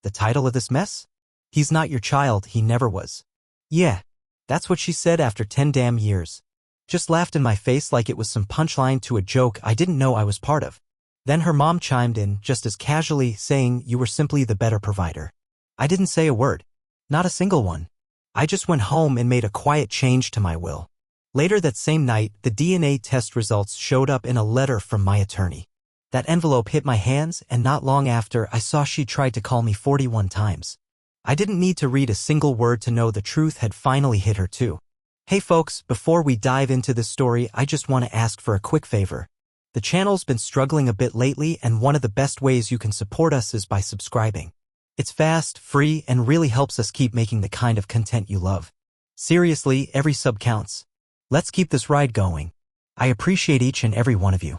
The title of this mess? He's not your child, he never was. Yeah, that's what she said after 10 damn years. Just laughed in my face like it was some punchline to a joke I didn't know I was part of. Then her mom chimed in just as casually, saying you were simply the better provider. I didn't say a word. Not a single one. I just went home and made a quiet change to my will. Later that same night, the DNA test results showed up in a letter from my attorney. That envelope hit my hands, and not long after, I saw she tried to call me 41 times. I didn't need to read a single word to know the truth had finally hit her too. Hey folks, before we dive into this story, I just want to ask for a quick favor. The channel's been struggling a bit lately, and one of the best ways you can support us is by subscribing. It's fast, free, and really helps us keep making the kind of content you love. Seriously, every sub counts. Let's keep this ride going. I appreciate each and every one of you.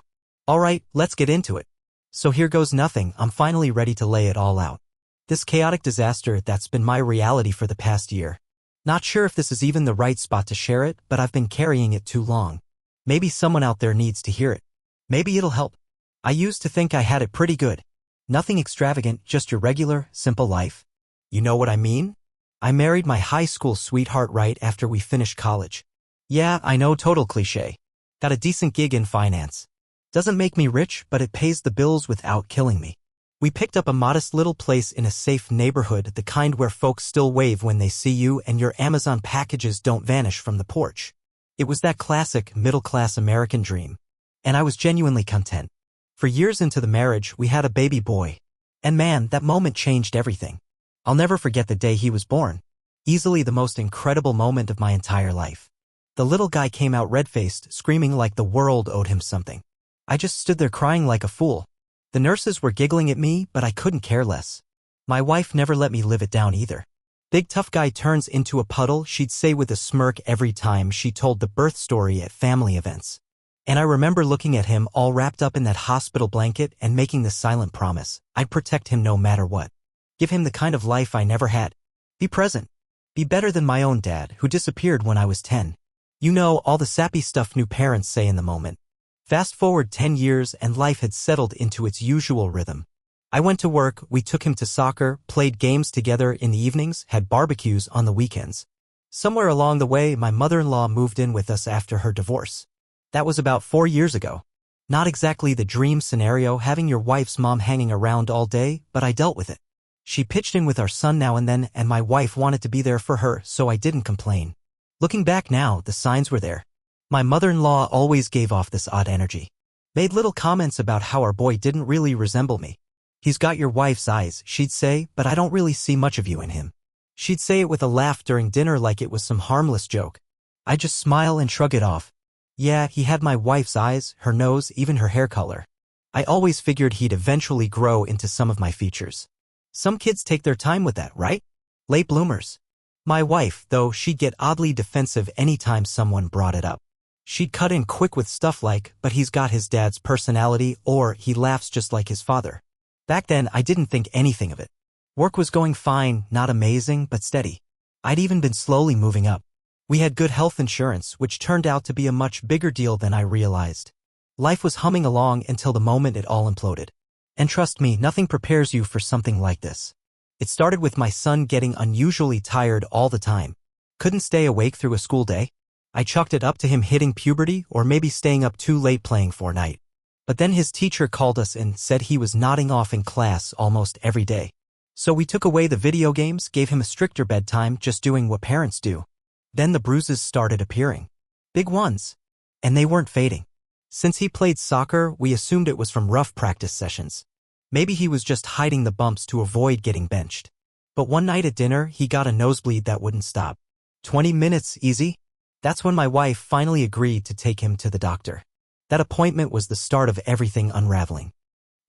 Alright, let's get into it. So here goes nothing, I'm finally ready to lay it all out. This chaotic disaster that's been my reality for the past year. Not sure if this is even the right spot to share it, but I've been carrying it too long. Maybe someone out there needs to hear it. Maybe it'll help. I used to think I had it pretty good. Nothing extravagant, just your regular, simple life. You know what I mean? I married my high school sweetheart right after we finished college. Yeah, I know, total cliché. Got a decent gig in finance. Doesn't make me rich, but it pays the bills without killing me. We picked up a modest little place in a safe neighborhood, the kind where folks still wave when they see you and your Amazon packages don't vanish from the porch. It was that classic, middle-class American dream. And I was genuinely content. For years into the marriage, we had a baby boy. And man, that moment changed everything. I'll never forget the day he was born. Easily the most incredible moment of my entire life. The little guy came out red-faced, screaming like the world owed him something. I just stood there crying like a fool. The nurses were giggling at me, but I couldn't care less. My wife never let me live it down either. Big tough guy turns into a puddle, she'd say with a smirk every time she told the birth story at family events. And I remember looking at him all wrapped up in that hospital blanket and making the silent promise, I'd protect him no matter what. Give him the kind of life I never had. Be present. Be better than my own dad, who disappeared when I was 10. You know, all the sappy stuff new parents say in the moment. Fast forward 10 years and life had settled into its usual rhythm. I went to work, we took him to soccer, played games together in the evenings, had barbecues on the weekends. Somewhere along the way, my mother-in-law moved in with us after her divorce. That was about 4 years ago. Not exactly the dream scenario, having your wife's mom hanging around all day, but I dealt with it. She pitched in with our son now and then, and my wife wanted to be there for her, so I didn't complain. Looking back now, the signs were there. My mother-in-law always gave off this odd energy. Made little comments about how our boy didn't really resemble me. He's got your wife's eyes, she'd say, but I don't really see much of you in him. She'd say it with a laugh during dinner like it was some harmless joke. I'd just smile and shrug it off. Yeah, he had my wife's eyes, her nose, even her hair color. I always figured he'd eventually grow into some of my features. Some kids take their time with that, right? Late bloomers. My wife, though, she'd get oddly defensive anytime someone brought it up. She'd cut in quick with stuff like, but he's got his dad's personality, or he laughs just like his father. Back then, I didn't think anything of it. Work was going fine, not amazing, but steady. I'd even been slowly moving up. We had good health insurance, which turned out to be a much bigger deal than I realized. Life was humming along until the moment it all imploded. And trust me, nothing prepares you for something like this. It started with my son getting unusually tired all the time. Couldn't stay awake through a school day. I chalked it up to him hitting puberty or maybe staying up too late playing Fortnite. But then his teacher called us and said he was nodding off in class almost every day. So we took away the video games, gave him a stricter bedtime, just doing what parents do. Then the bruises started appearing. Big ones. And they weren't fading. Since he played soccer, we assumed it was from rough practice sessions. Maybe he was just hiding the bumps to avoid getting benched. But one night at dinner, he got a nosebleed that wouldn't stop. 20 minutes, easy? That's when my wife finally agreed to take him to the doctor. That appointment was the start of everything unraveling.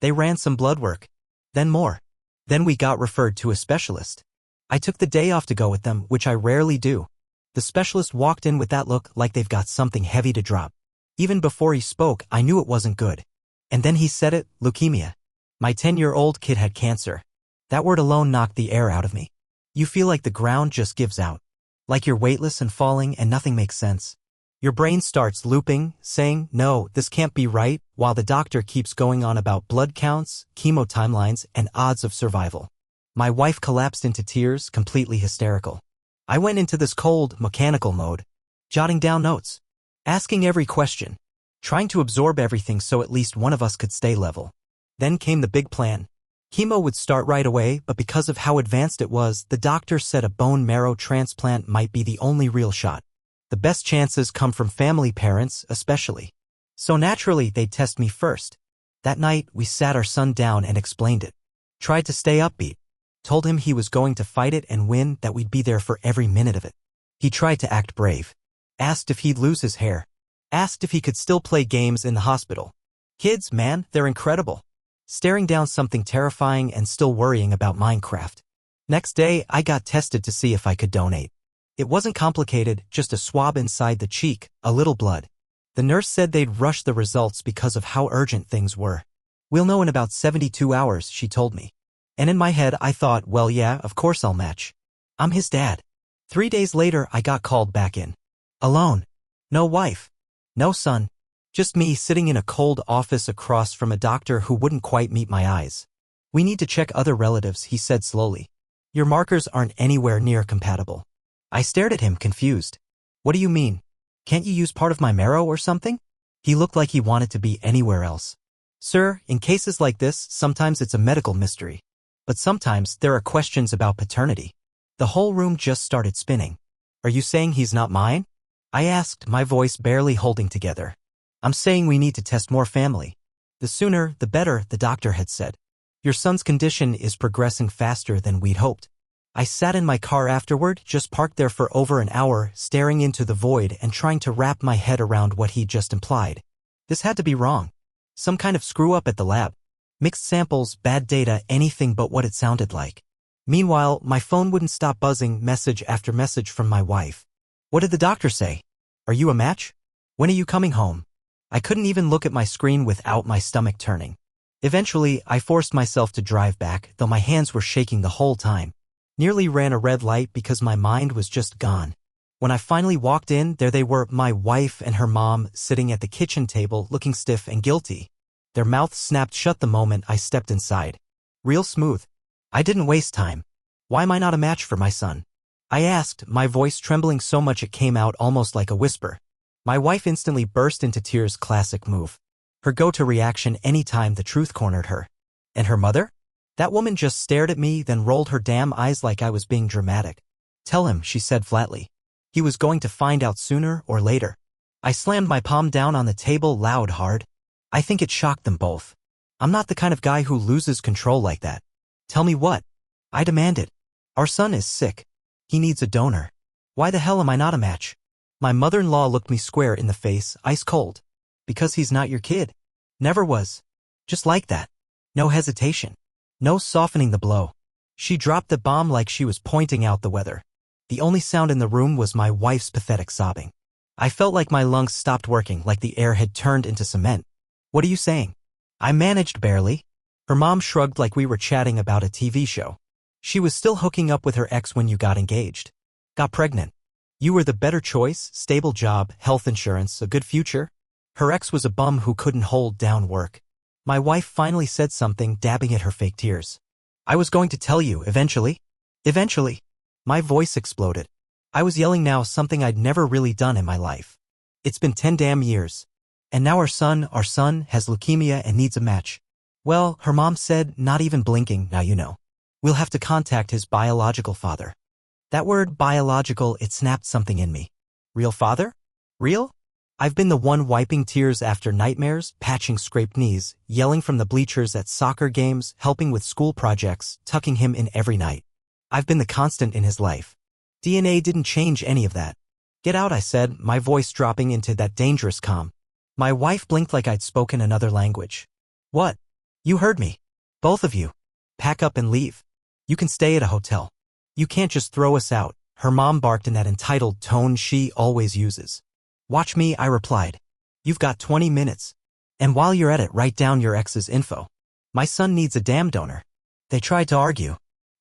They ran some blood work. Then more. Then we got referred to a specialist. I took the day off to go with them, which I rarely do. The specialist walked in with that look like they've got something heavy to drop. Even before he spoke, I knew it wasn't good. And then he said it, leukemia. My 10-year-old kid had cancer. That word alone knocked the air out of me. You feel like the ground just gives out. Like you're weightless and falling and nothing makes sense. Your brain starts looping, saying, no, this can't be right, while the doctor keeps going on about blood counts, chemo timelines, and odds of survival. My wife collapsed into tears, completely hysterical. I went into this cold, mechanical mode, jotting down notes, asking every question, trying to absorb everything so at least one of us could stay level. Then came the big plan. Chemo would start right away, but because of how advanced it was, the doctor said a bone marrow transplant might be the only real shot. The best chances come from family parents, especially. So naturally, they'd test me first. That night, we sat our son down and explained it. Tried to stay upbeat. Told him he was going to fight it and win, that we'd be there for every minute of it. He tried to act brave. Asked if he'd lose his hair. Asked if he could still play games in the hospital. Kids, man, they're incredible. Staring down something terrifying and still worrying about Minecraft. Next day, I got tested to see if I could donate. It wasn't complicated, just a swab inside the cheek, a little blood. The nurse said they'd rush the results because of how urgent things were. We'll know in about 72 hours, she told me. And in my head, I thought, well, yeah, of course I'll match. I'm his dad. 3 days later, I got called back in. Alone. No wife. No son. Just me sitting in a cold office across from a doctor who wouldn't quite meet my eyes. We need to check other relatives, he said slowly. Your markers aren't anywhere near compatible. I stared at him, confused. What do you mean? Can't you use part of my marrow or something? He looked like he wanted to be anywhere else. Sir, in cases like this, sometimes it's a medical mystery. But sometimes there are questions about paternity. The whole room just started spinning. Are you saying he's not mine? I asked, my voice barely holding together. I'm saying we need to test more family. The sooner, the better, the doctor had said. Your son's condition is progressing faster than we'd hoped. I sat in my car afterward, just parked there for over an hour, staring into the void and trying to wrap my head around what he'd just implied. This had to be wrong. Some kind of screw-up at the lab. Mixed samples, bad data, anything but what it sounded like. Meanwhile, my phone wouldn't stop buzzing, message after message from my wife. What did the doctor say? Are you a match? When are you coming home? I couldn't even look at my screen without my stomach turning. Eventually, I forced myself to drive back, though my hands were shaking the whole time. Nearly ran a red light because my mind was just gone. When I finally walked in, there they were, my wife and her mom, sitting at the kitchen table, looking stiff and guilty. Their mouths snapped shut the moment I stepped inside. Real smooth. I didn't waste time. Why am I not a match for my son? I asked, my voice trembling so much it came out almost like a whisper. My wife instantly burst into tears, classic move. Her go-to reaction anytime the truth cornered her. And her mother? That woman just stared at me, then rolled her damn eyes like I was being dramatic. Tell him, she said flatly. He was going to find out sooner or later. I slammed my palm down on the table loud, hard. I think it shocked them both. I'm not the kind of guy who loses control like that. Tell me what? I demanded. Our son is sick. He needs a donor. Why the hell am I not a match? My mother-in-law looked me square in the face, ice cold. Because he's not your kid. Never was. Just like that. No hesitation. No softening the blow. She dropped the bomb like she was pointing out the weather. The only sound in the room was my wife's pathetic sobbing. I felt like my lungs stopped working, like the air had turned into cement. What are you saying? I managed barely. Her mom shrugged like we were chatting about a TV show. She was still hooking up with her ex when you got engaged. Got pregnant. You were the better choice, stable job, health insurance, a good future. Her ex was a bum who couldn't hold down work. My wife finally said something, dabbing at her fake tears. I was going to tell you, eventually. Eventually. My voice exploded. I was yelling now, something I'd never really done in my life. It's been 10 damn years. And now our son has leukemia and needs a match. Well, her mom said, not even blinking, now you know. We'll have to contact his biological father. That word, biological, it snapped something in me. Real father? Real? I've been the one wiping tears after nightmares, patching scraped knees, yelling from the bleachers at soccer games, helping with school projects, tucking him in every night. I've been the constant in his life. DNA didn't change any of that. Get out, I said, my voice dropping into that dangerous calm. My wife blinked like I'd spoken another language. What? You heard me. Both of you. Pack up and leave. You can stay at a hotel. You can't just throw us out, her mom barked in that entitled tone she always uses. Watch me, I replied. You've got 20 minutes. And while you're at it, write down your ex's info. My son needs a damn donor. They tried to argue.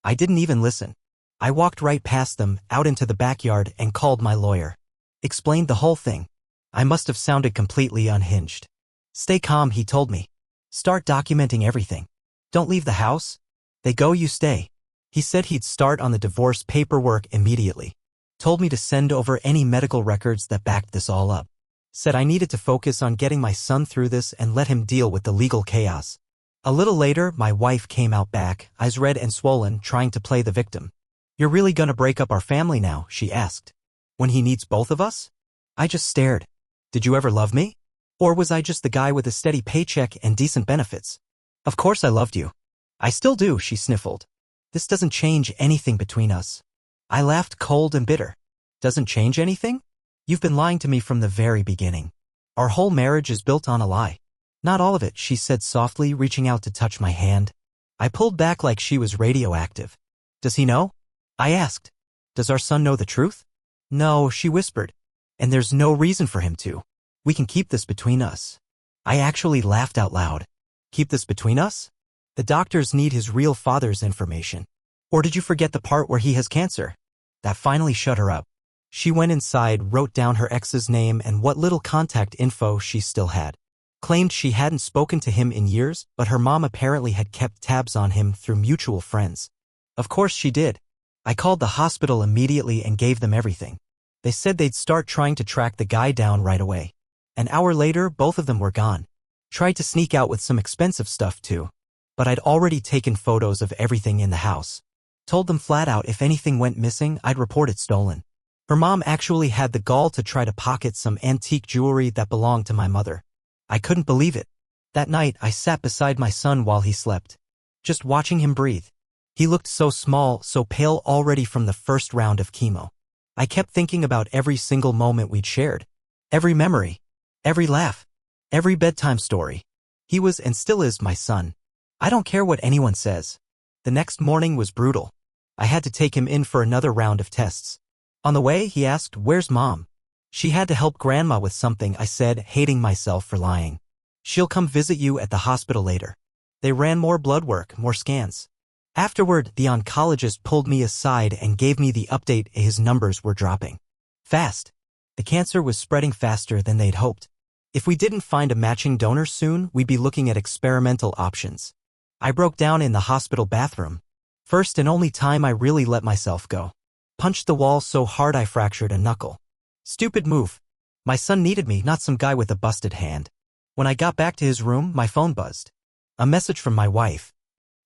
I didn't even listen. I walked right past them, out into the backyard, and called my lawyer. Explained the whole thing. I must have sounded completely unhinged. Stay calm, he told me. Start documenting everything. Don't leave the house. They go, you stay. He said he'd start on the divorce paperwork immediately. Told me to send over any medical records that backed this all up. Said I needed to focus on getting my son through this and let him deal with the legal chaos. A little later, my wife came out back, eyes red and swollen, trying to play the victim. "You're really gonna break up our family now?" she asked. "When he needs both of us?" I just stared. Did you ever love me? Or was I just the guy with a steady paycheck and decent benefits? Of course I loved you. I still do, she sniffled. This doesn't change anything between us. I laughed cold and bitter. Doesn't change anything? You've been lying to me from the very beginning. Our whole marriage is built on a lie. Not all of it, she said softly, reaching out to touch my hand. I pulled back like she was radioactive. Does he know? I asked. Does our son know the truth? No, she whispered. And there's no reason for him to. We can keep this between us. I actually laughed out loud. Keep this between us? The doctors need his real father's information. Or did you forget the part where he has cancer? That finally shut her up. She went inside, wrote down her ex's name and what little contact info she still had. Claimed she hadn't spoken to him in years, but her mom apparently had kept tabs on him through mutual friends. Of course she did. I called the hospital immediately and gave them everything. They said they'd start trying to track the guy down right away. An hour later, both of them were gone. Tried to sneak out with some expensive stuff too. But I'd already taken photos of everything in the house. Told them flat out if anything went missing, I'd report it stolen. Her mom actually had the gall to try to pocket some antique jewelry that belonged to my mother. I couldn't believe it. That night, I sat beside my son while he slept. Just watching him breathe. He looked so small, so pale already from the first round of chemo. I kept thinking about every single moment we'd shared. Every memory. Every laugh. Every bedtime story. He was and still is my son. I don't care what anyone says. The next morning was brutal. I had to take him in for another round of tests. On the way, he asked, "Where's Mom?" She had to help Grandma with something, I said, hating myself for lying. She'll come visit you at the hospital later. They ran more blood work, more scans. Afterward, the oncologist pulled me aside and gave me the update his numbers were dropping. Fast. The cancer was spreading faster than they'd hoped. If we didn't find a matching donor soon, we'd be looking at experimental options. I broke down in the hospital bathroom. First and only time I really let myself go. Punched the wall so hard I fractured a knuckle. Stupid move. My son needed me, not some guy with a busted hand. When I got back to his room, my phone buzzed. A message from my wife.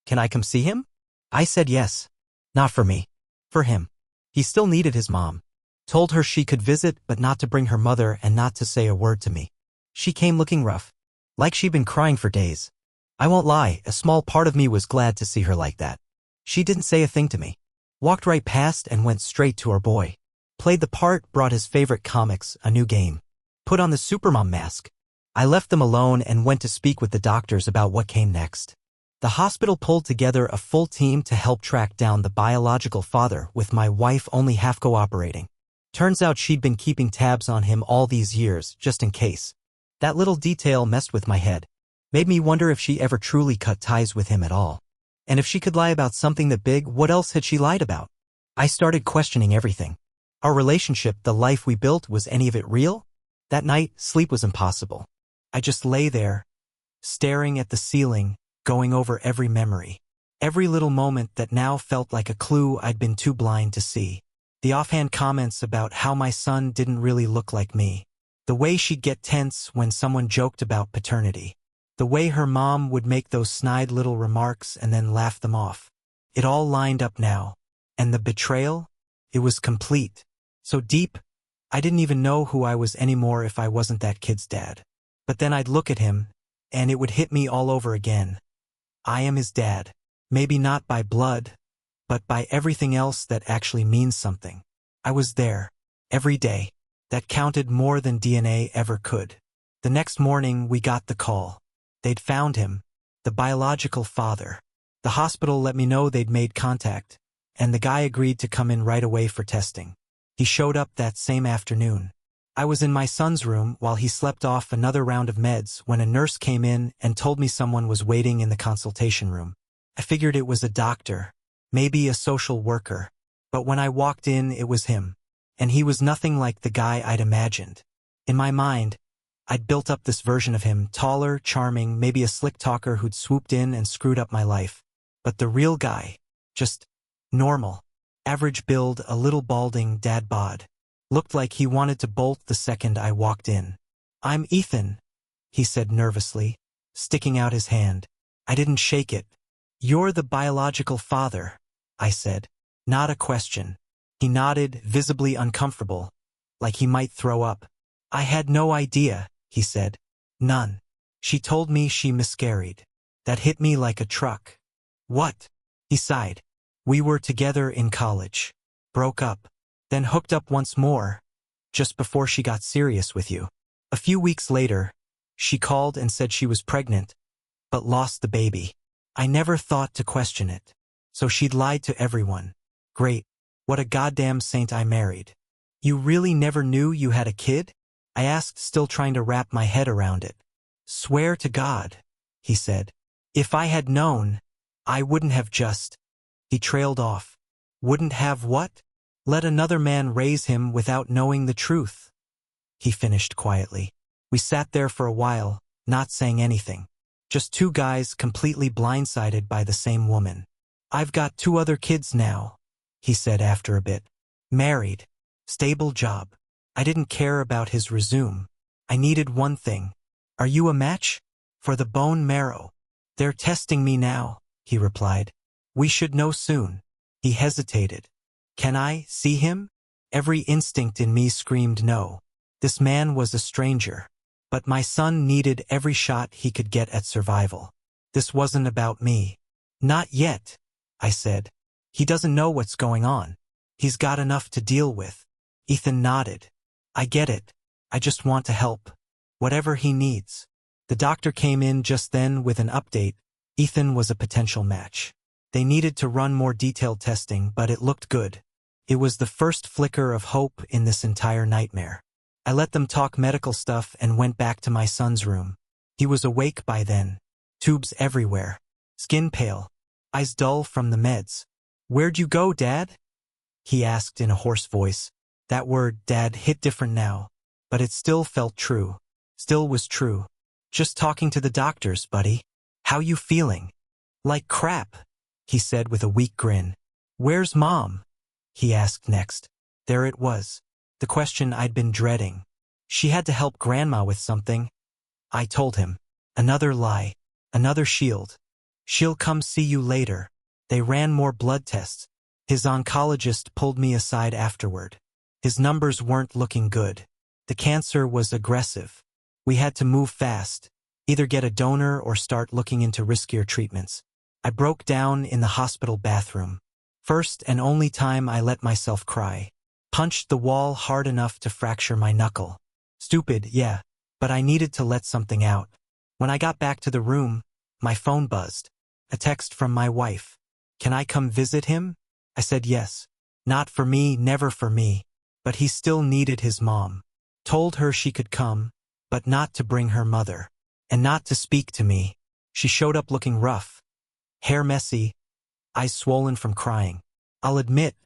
Can I come see him? I said yes. Not for me. For him. He still needed his mom. Told her she could visit, but not to bring her mother and not to say a word to me. She came looking rough. Like she'd been crying for days. I won't lie, a small part of me was glad to see her like that. She didn't say a thing to me. Walked right past and went straight to our boy. Played the part, brought his favorite comics, a new game. Put on the Supermom mask. I left them alone and went to speak with the doctors about what came next. The hospital pulled together a full team to help track down the biological father, with my wife only half cooperating. Turns out she'd been keeping tabs on him all these years, just in case. That little detail messed with my head. Made me wonder if she ever truly cut ties with him at all. And if she could lie about something that big, what else had she lied about? I started questioning everything. Our relationship, the life we built, was any of it real? That night, sleep was impossible. I just lay there, staring at the ceiling, going over every memory. Every little moment that now felt like a clue I'd been too blind to see. The offhand comments about how my son didn't really look like me. The way she'd get tense when someone joked about paternity. The way her mom would make those snide little remarks and then laugh them off. It all lined up now. And the betrayal? It was complete. So deep, I didn't even know who I was anymore if I wasn't that kid's dad. But then I'd look at him, and it would hit me all over again. I am his dad. Maybe not by blood, but by everything else that actually means something. I was there, every day. That counted more than DNA ever could. The next morning, we got the call. They'd found him, the biological father. The hospital let me know they'd made contact, and the guy agreed to come in right away for testing. He showed up that same afternoon. I was in my son's room while he slept off another round of meds when a nurse came in and told me someone was waiting in the consultation room. I figured it was a doctor, maybe a social worker. But when I walked in, it was him. And he was nothing like the guy I'd imagined. In my mind, I'd built up this version of him, taller, charming, maybe a slick talker who'd swooped in and screwed up my life. But the real guy, just Normal. Average build, a little balding, dad bod. Looked like he wanted to bolt the second I walked in. "I'm Ethan," he said nervously, sticking out his hand. I didn't shake it. "You're the biological father," I said. Not a question. He nodded, visibly uncomfortable, like he might throw up. "I had no idea," he said. "None. She told me she miscarried. That hit me like a truck." "What?" He sighed. "We were together in college. Broke up. Then hooked up once more, just before she got serious with you. A few weeks later, she called and said she was pregnant, but lost the baby. I never thought to question it. So she'd lied to everyone. Great. What a goddamn saint I married." "You really never knew you had a kid?" I asked, still trying to wrap my head around it. "Swear to God," he said. "If I had known, I wouldn't have just—" He trailed off. "Wouldn't have what?" "Let another man raise him without knowing the truth," he finished quietly. We sat there for a while, not saying anything. Just two guys completely blindsided by the same woman. "I've got 2 other kids now," he said after a bit. "Married. Stable job." I didn't care about his resume. I needed one thing. "Are you a match?" "For the bone marrow." "They're testing me now," he replied. "We should know soon." He hesitated. "Can I see him?" Every instinct in me screamed no. This man was a stranger. But my son needed every shot he could get at survival. This wasn't about me. "Not yet," I said. "He doesn't know what's going on. He's got enough to deal with." Ethan nodded. "I get it. I just want to help. Whatever he needs." The doctor came in just then with an update. Ethan was a potential match. They needed to run more detailed testing, but it looked good. It was the first flicker of hope in this entire nightmare. I let them talk medical stuff and went back to my son's room. He was awake by then. Tubes everywhere. Skin pale. Eyes dull from the meds. "Where'd you go, Dad?" he asked in a hoarse voice. That word, Dad, hit different now, but it still felt true. Still was true. "Just talking to the doctors, buddy." "How you feeling?" "Like crap," he said with a weak grin. "Where's Mom?" he asked next. There it was. The question I'd been dreading. "She had to help Grandma with something," I told him. Another lie. Another shield. "She'll come see you later." They ran more blood tests. His oncologist pulled me aside afterward. His numbers weren't looking good. The cancer was aggressive. We had to move fast. Either get a donor or start looking into riskier treatments. I broke down in the hospital bathroom. First and only time I let myself cry. Punched the wall hard enough to fracture my knuckle. Stupid, yeah, but I needed to let something out. When I got back to the room, my phone buzzed. A text from my wife. "Can I come visit him?" I said yes. Not for me, never for me. But he still needed his mom. Told her she could come, but not to bring her mother. And not to speak to me. She showed up looking rough. Hair messy, eyes swollen from crying. I'll admit,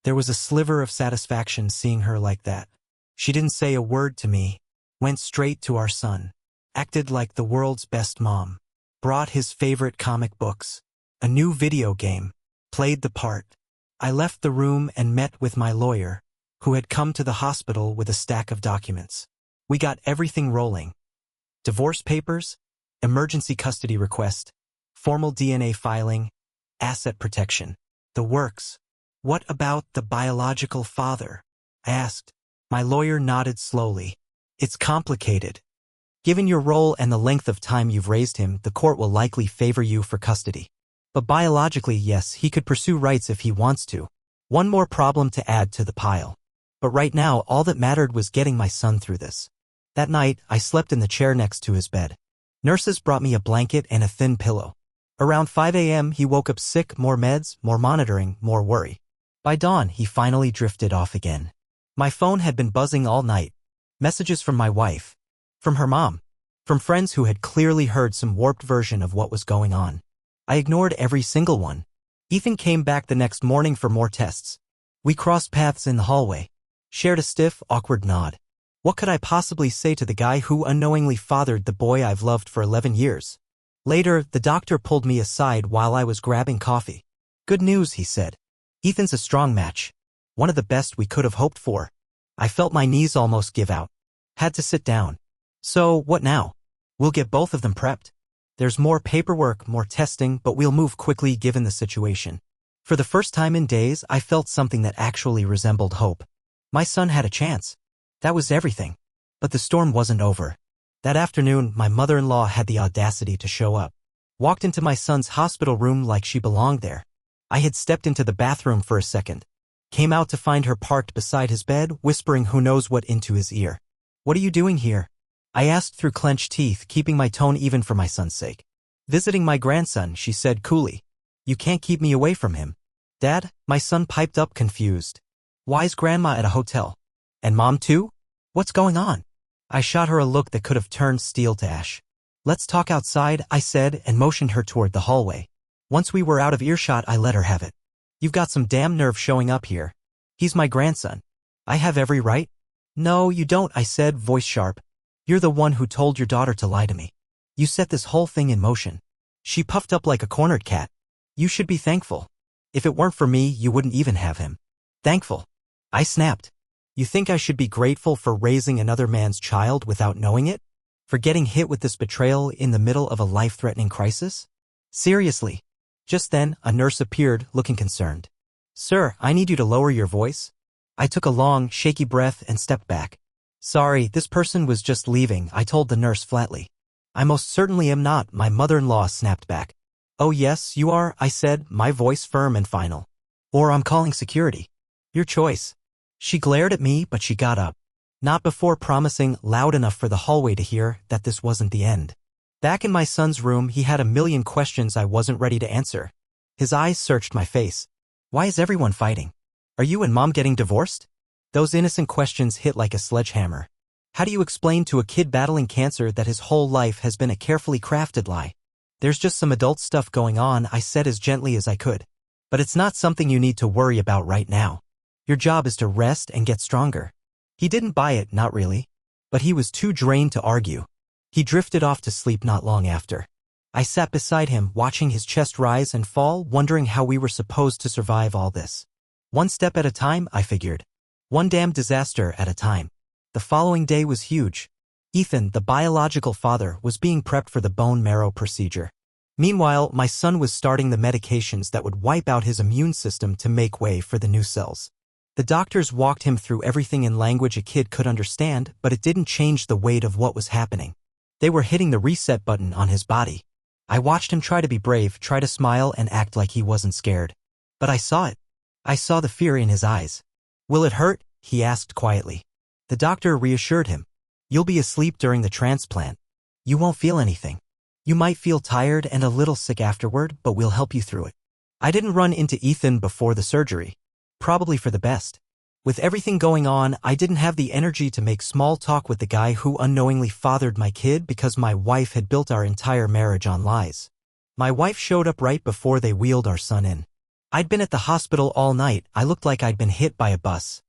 there was a sliver of satisfaction seeing her like that. She didn't say a word to me. Went straight to our son. Acted like the world's best mom. Brought his favorite comic books. A new video game. Played the part. I left the room and met with my lawyer, who had come to the hospital with a stack of documents. We got everything rolling. Divorce papers, emergency custody request, formal DNA filing, asset protection. The works. "What about the biological father?" I asked. My lawyer nodded slowly. "It's complicated. Given your role and the length of time you've raised him, the court will likely favor you for custody. But biologically, yes, he could pursue rights if he wants to. One more problem to add to the pile. But right now, all that mattered was getting my son through this." That night, I slept in the chair next to his bed. Nurses brought me a blanket and a thin pillow. Around 5 a.m., he woke up sick, more meds, more monitoring, more worry. By dawn, he finally drifted off again. My phone had been buzzing all night. Messages from my wife. From her mom. From friends who had clearly heard some warped version of what was going on. I ignored every single one. Ethan came back the next morning for more tests. We crossed paths in the hallway. Shared a stiff, awkward nod. What could I possibly say to the guy who unknowingly fathered the boy I've loved for 11 years? Later, the doctor pulled me aside while I was grabbing coffee. "Good news," he said. Ethan's a strong match. One of the best we could have hoped for. I felt my knees almost give out. Had to sit down. So, what now? We'll get both of them prepped. There's more paperwork, more testing, but we'll move quickly given the situation. For the first time in days, I felt something that actually resembled hope. My son had a chance. That was everything. But the storm wasn't over. That afternoon, my mother-in-law had the audacity to show up. Walked into my son's hospital room like she belonged there. I had stepped into the bathroom for a second. Came out to find her parked beside his bed, whispering who knows what into his ear. "What are you doing here?" I asked through clenched teeth, keeping my tone even for my son's sake. "Visiting my grandson," she said coolly. "You can't keep me away from him." "Dad?" My son piped up confused. "Why's Grandma at a hotel? And Mom too? What's going on?" I shot her a look that could have turned steel to ash. "Let's talk outside," I said, and motioned her toward the hallway. Once we were out of earshot, I let her have it. "You've got some damn nerve showing up here. He's my grandson. I have every right." "No, you don't," I said, voice sharp. "You're the one who told your daughter to lie to me. You set this whole thing in motion." She puffed up like a cornered cat. "You should be thankful. If it weren't for me, you wouldn't even have him." "Thankful?" I snapped. "You think I should be grateful for raising another man's child without knowing it? For getting hit with this betrayal in the middle of a life-threatening crisis? Seriously?" Just then, a nurse appeared, looking concerned. "Sir, I need you to lower your voice." I took a long, shaky breath and stepped back. "Sorry, this person was just leaving," I told the nurse flatly. "I most certainly am not," my mother-in-law snapped back. "Oh yes, you are," I said, my voice firm and final. "Or I'm calling security. Your choice." She glared at me, but she got up. Not before promising, loud enough for the hallway to hear, that this wasn't the end. Back in my son's room, he had a million questions I wasn't ready to answer. His eyes searched my face. "Why is everyone fighting? Are you and Mom getting divorced?" Those innocent questions hit like a sledgehammer. How do you explain to a kid battling cancer that his whole life has been a carefully crafted lie? "There's just some adult stuff going on," I said as gently as I could. "But it's not something you need to worry about right now. Your job is to rest and get stronger." He didn't buy it, not really. But he was too drained to argue. He drifted off to sleep not long after. I sat beside him, watching his chest rise and fall, wondering how we were supposed to survive all this. One step at a time, I figured. One damn disaster at a time. The following day was huge. Ethan, the biological father, was being prepped for the bone marrow procedure. Meanwhile, my son was starting the medications that would wipe out his immune system to make way for the new cells. The doctors walked him through everything in language a kid could understand, but it didn't change the weight of what was happening. They were hitting the reset button on his body. I watched him try to be brave, try to smile and act like he wasn't scared. But I saw it. I saw the fear in his eyes. "Will it hurt?" he asked quietly. The doctor reassured him. "You'll be asleep during the transplant. You won't feel anything. You might feel tired and a little sick afterward, but we'll help you through it." I didn't run into Ethan before the surgery. Probably for the best. With everything going on, I didn't have the energy to make small talk with the guy who unknowingly fathered my kid because my wife had built our entire marriage on lies. My wife showed up right before they wheeled our son in. I'd been at the hospital all night. I looked like I'd been hit by a bus.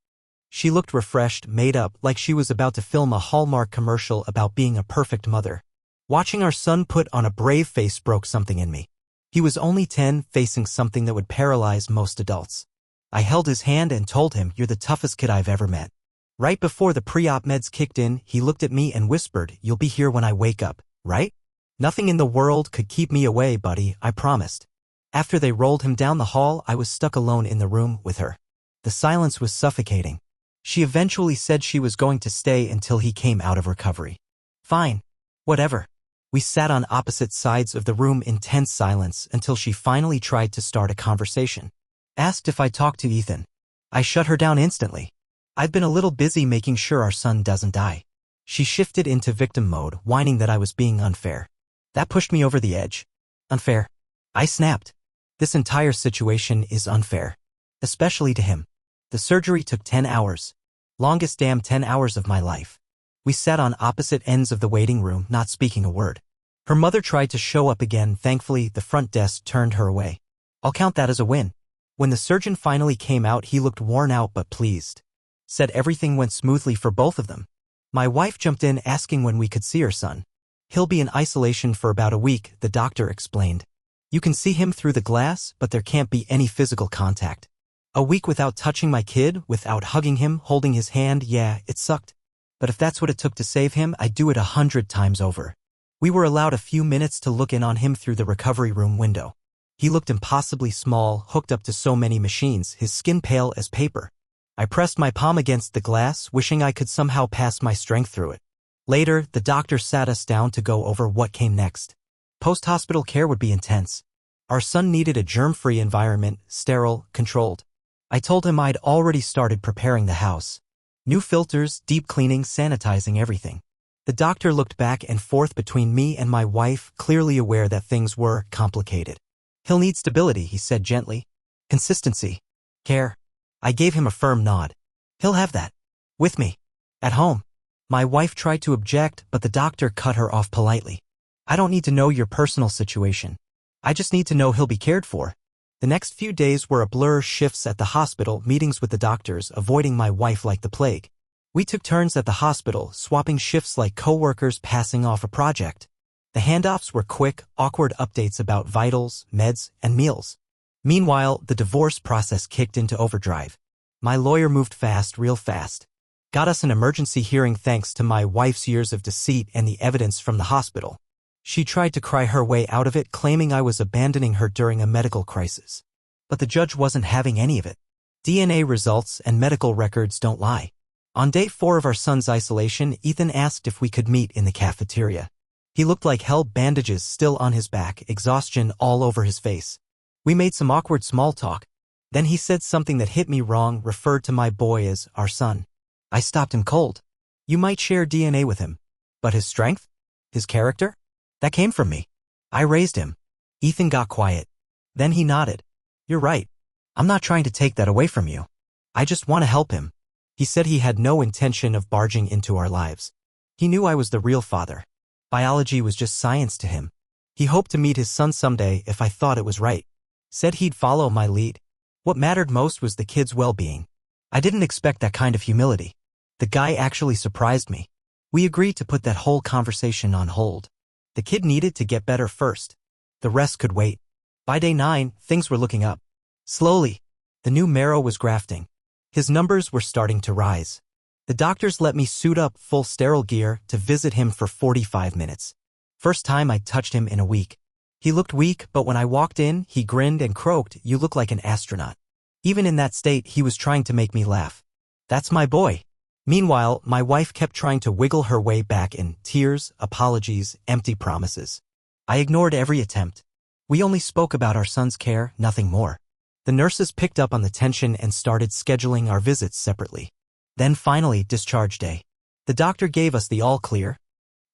She looked refreshed, made up, like she was about to film a Hallmark commercial about being a perfect mother. Watching our son put on a brave face broke something in me. He was only 10, facing something that would paralyze most adults. I held his hand and told him, "You're the toughest kid I've ever met." Right before the pre-op meds kicked in, he looked at me and whispered, "You'll be here when I wake up, right?" "Nothing in the world could keep me away, buddy," I promised. After they rolled him down the hall, I was stuck alone in the room with her. The silence was suffocating. She eventually said she was going to stay until he came out of recovery. Fine. Whatever. We sat on opposite sides of the room in tense silence until she finally tried to start a conversation. Asked if I'd talk to Ethan. I shut her down instantly. I've been a little busy making sure our son doesn't die. She shifted into victim mode, whining that I was being unfair. That pushed me over the edge. Unfair? I snapped. This entire situation is unfair. Especially to him. The surgery took 10 hours. Longest damn 10 hours of my life. We sat on opposite ends of the waiting room, not speaking a word. Her mother tried to show up again. Thankfully, the front desk turned her away. I'll count that as a win. When the surgeon finally came out, he looked worn out but pleased. Said everything went smoothly for both of them. My wife jumped in asking when we could see her son. "He'll be in isolation for about a week," the doctor explained. "You can see him through the glass, but there can't be any physical contact." A week without touching my kid, without hugging him, holding his hand, yeah, it sucked. But if that's what it took to save him, I'd do it 100 times over. We were allowed a few minutes to look in on him through the recovery room window. He looked impossibly small, hooked up to so many machines, his skin pale as paper. I pressed my palm against the glass, wishing I could somehow pass my strength through it. Later, the doctor sat us down to go over what came next. Post-hospital care would be intense. Our son needed a germ-free environment, sterile, controlled. I told him I'd already started preparing the house. New filters, deep cleaning, sanitizing everything. The doctor looked back and forth between me and my wife, clearly aware that things were complicated. He'll need stability, he said gently. Consistency. Care. I gave him a firm nod. He'll have that. With me. At home. My wife tried to object, but the doctor cut her off politely. I don't need to know your personal situation. I just need to know he'll be cared for. The next few days were a blur, shifts at the hospital, meetings with the doctors, avoiding my wife like the plague. We took turns at the hospital, swapping shifts like co-workers passing off a project. The handoffs were quick, awkward updates about vitals, meds, and meals. Meanwhile, the divorce process kicked into overdrive. My lawyer moved fast, real fast. Got us an emergency hearing thanks to my wife's years of deceit and the evidence from the hospital. She tried to cry her way out of it, claiming I was abandoning her during a medical crisis. But the judge wasn't having any of it. DNA results and medical records don't lie. On day 4 of our son's isolation, Ethan asked if we could meet in the cafeteria. He looked like hell, bandages still on his back, exhaustion all over his face. We made some awkward small talk. Then he said something that hit me wrong, referred to my boy as our son. I stopped him cold. You might share DNA with him. But his strength? His character? That came from me. I raised him. Ethan got quiet. Then he nodded. You're right. I'm not trying to take that away from you. I just want to help him. He said he had no intention of barging into our lives. He knew I was the real father. Biology was just science to him. He hoped to meet his son someday if I thought it was right. Said he'd follow my lead. What mattered most was the kid's well-being. I didn't expect that kind of humility. The guy actually surprised me. We agreed to put that whole conversation on hold. The kid needed to get better first. The rest could wait. By day 9, things were looking up. Slowly, the new marrow was grafting. His numbers were starting to rise. The doctors let me suit up full sterile gear to visit him for 45 minutes. First time I touched him in a week. He looked weak, but when I walked in, he grinned and croaked, "You look like an astronaut." Even in that state, he was trying to make me laugh. That's my boy. Meanwhile, my wife kept trying to wiggle her way back in, tears, apologies, empty promises. I ignored every attempt. We only spoke about our son's care, nothing more. The nurses picked up on the tension and started scheduling our visits separately. Then finally, discharge day. The doctor gave us the all clear.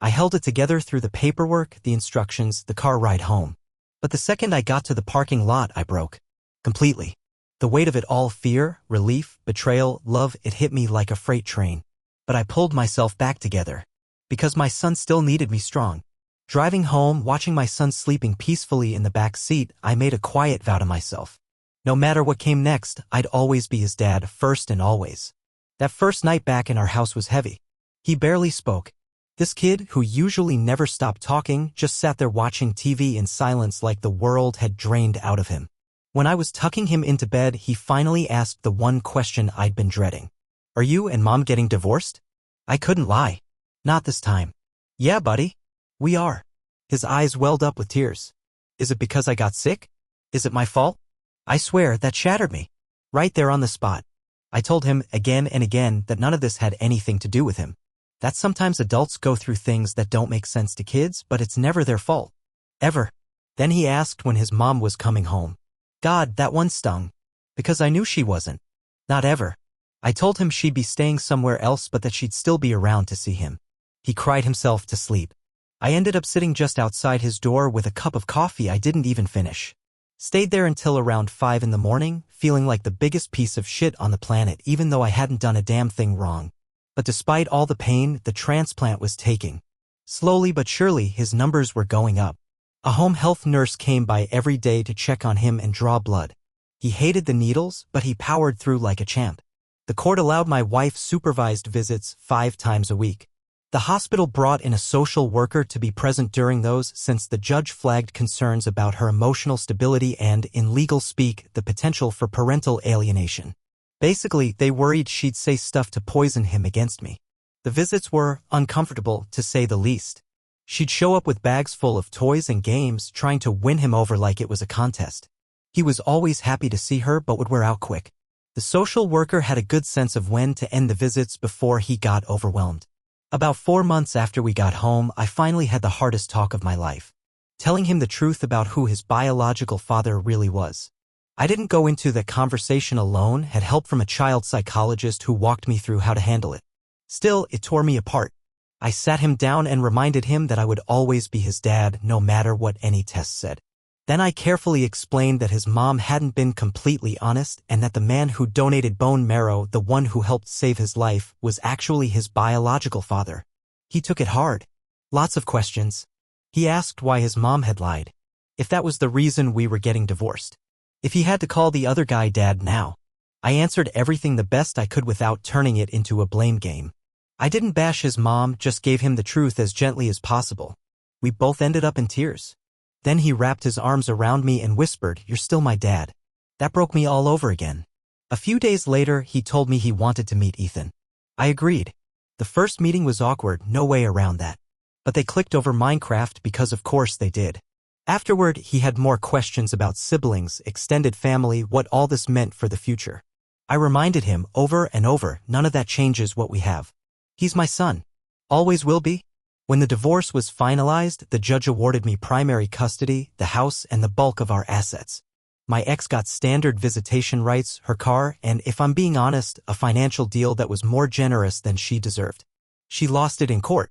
I held it together through the paperwork, the instructions, the car ride home. But the second I got to the parking lot, I broke. Completely. The weight of it all, fear, relief, betrayal, love, it hit me like a freight train. But I pulled myself back together. Because my son still needed me strong. Driving home, watching my son sleeping peacefully in the back seat, I made a quiet vow to myself. No matter what came next, I'd always be his dad, first and always. That first night back in our house was heavy. He barely spoke. This kid, who usually never stopped talking, just sat there watching TV in silence like the world had drained out of him. When I was tucking him into bed, he finally asked the one question I'd been dreading. Are you and Mom getting divorced? I couldn't lie. Not this time. Yeah, buddy. We are. His eyes welled up with tears. Is it because I got sick? Is it my fault? I swear, that shattered me. Right there on the spot. I told him again and again that none of this had anything to do with him. That sometimes adults go through things that don't make sense to kids, but it's never their fault. Ever. Then he asked when his mom was coming home. God, that one stung. Because I knew she wasn't. Not ever. I told him she'd be staying somewhere else but that she'd still be around to see him. He cried himself to sleep. I ended up sitting just outside his door with a cup of coffee I didn't even finish. Stayed there until around 5 in the morning, feeling like the biggest piece of shit on the planet even though I hadn't done a damn thing wrong. But despite all the pain the transplant was taking, slowly but surely his numbers were going up. A home health nurse came by every day to check on him and draw blood. He hated the needles, but he powered through like a champ. The court allowed my wife supervised visits 5 times a week. The hospital brought in a social worker to be present during those since the judge flagged concerns about her emotional stability and, in legal speak, the potential for parental alienation. Basically, they worried she'd say stuff to poison him against me. The visits were uncomfortable, to say the least. She'd show up with bags full of toys and games, trying to win him over like it was a contest. He was always happy to see her but would wear out quick. The social worker had a good sense of when to end the visits before he got overwhelmed. About 4 months after we got home, I finally had the hardest talk of my life, telling him the truth about who his biological father really was. I didn't go into the conversation alone, had help from a child psychologist who walked me through how to handle it. Still, it tore me apart. I sat him down and reminded him that I would always be his dad, no matter what any test said. Then I carefully explained that his mom hadn't been completely honest and that the man who donated bone marrow, the one who helped save his life, was actually his biological father. He took it hard. Lots of questions. He asked why his mom had lied, if that was the reason we were getting divorced, if he had to call the other guy dad now. I answered everything the best I could without turning it into a blame game. I didn't bash his mom, just gave him the truth as gently as possible. We both ended up in tears. Then he wrapped his arms around me and whispered, "You're still my dad." That broke me all over again. A few days later, he told me he wanted to meet Ethan. I agreed. The first meeting was awkward, no way around that. But they clicked over Minecraft because of course they did. Afterward, he had more questions about siblings, extended family, what all this meant for the future. I reminded him over and over, none of that changes what we have. He's my son. Always will be. When the divorce was finalized, the judge awarded me primary custody, the house, and the bulk of our assets. My ex got standard visitation rights, her car, and, if I'm being honest, a financial deal that was more generous than she deserved. She lost it in court,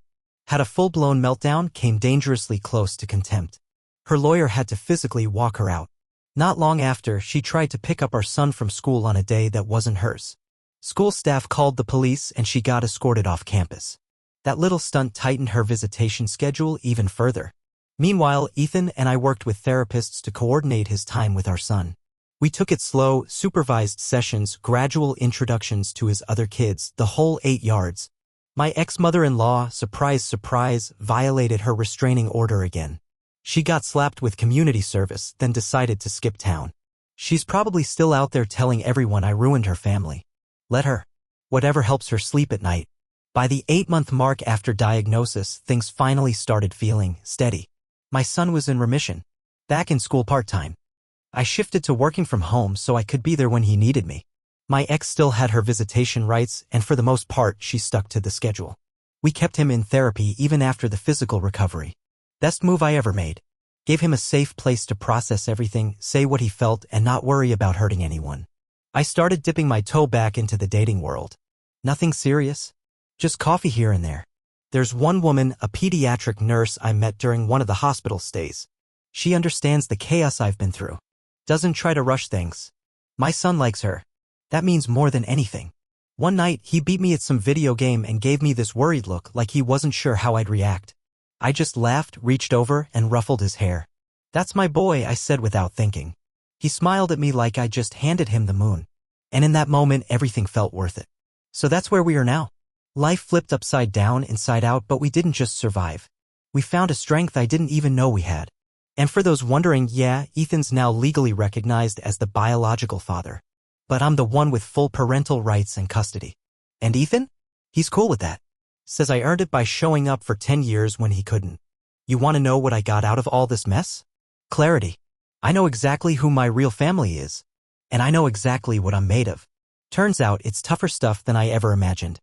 had a full-blown meltdown, came dangerously close to contempt. Her lawyer had to physically walk her out. Not long after, she tried to pick up our son from school on a day that wasn't hers. School staff called the police and she got escorted off campus. That little stunt tightened her visitation schedule even further. Meanwhile, Ethan and I worked with therapists to coordinate his time with our son. We took it slow, supervised sessions, gradual introductions to his other kids, the whole 8 yards. My ex-mother-in-law, surprise, surprise, violated her restraining order again. She got slapped with community service, then decided to skip town. She's probably still out there telling everyone I ruined her family. Let her. Whatever helps her sleep at night. By the 8-month mark after diagnosis, things finally started feeling steady. My son was in remission. Back in school part-time. I shifted to working from home so I could be there when he needed me. My ex still had her visitation rights, and for the most part, she stuck to the schedule. We kept him in therapy even after the physical recovery. Best move I ever made. Gave him a safe place to process everything, say what he felt, and not worry about hurting anyone. I started dipping my toe back into the dating world. Nothing serious. Just coffee here and there. There's one woman, a pediatric nurse I met during one of the hospital stays. She understands the chaos I've been through. Doesn't try to rush things. My son likes her. That means more than anything. One night, he beat me at some video game and gave me this worried look like he wasn't sure how I'd react. I just laughed, reached over, and ruffled his hair. "That's my boy," I said without thinking. He smiled at me like I just handed him the moon. And in that moment, everything felt worth it. So that's where we are now. Life flipped upside down, inside out, but we didn't just survive. We found a strength I didn't even know we had. And for those wondering, yeah, Ethan's now legally recognized as the biological father. But I'm the one with full parental rights and custody. And Ethan? He's cool with that. Says I earned it by showing up for 10 years when he couldn't. You want to know what I got out of all this mess? Clarity. I know exactly who my real family is. And I know exactly what I'm made of. Turns out it's tougher stuff than I ever imagined.